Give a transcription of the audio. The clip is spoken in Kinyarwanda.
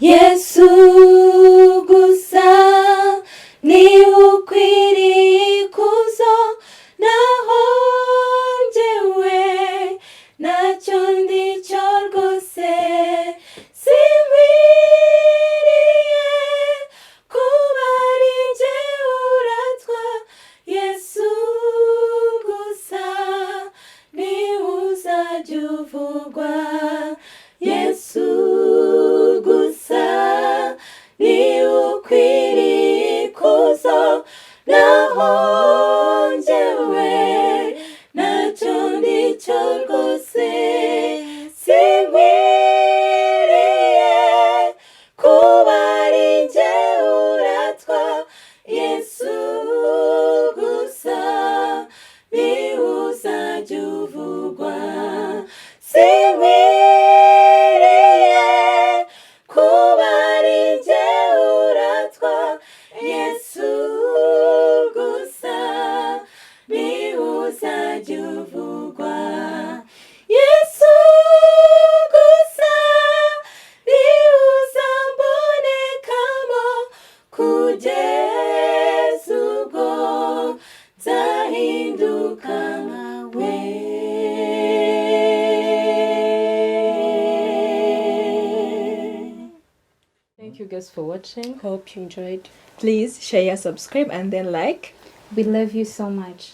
Yesu gusa niwe ukwiriye ikuzo, naho njyewe ntacyo ndicyo rwose, sinkwiriye kuba ari njyewe uratwa. Yesu gusa niwe uzajya uvugwa. Yesu gusa niwe ukwiriye ikuzo, naho njyewe ntacyo ndicyo rwose, sinkwiriye kuba ari njyewe uratwa. Yesu gusa niwe uzajya uvugwa. Sinkwiriye kuba ari njyewe uratwa. Yesu gusa niwe uzajya uvugwa. Yesu gusa niwe uzambonekamo, kugez ubwo nzahinduka nkawe. Thank you guys for watching. Hope you enjoyed. Please share, subscribe, and then like. We love you so much.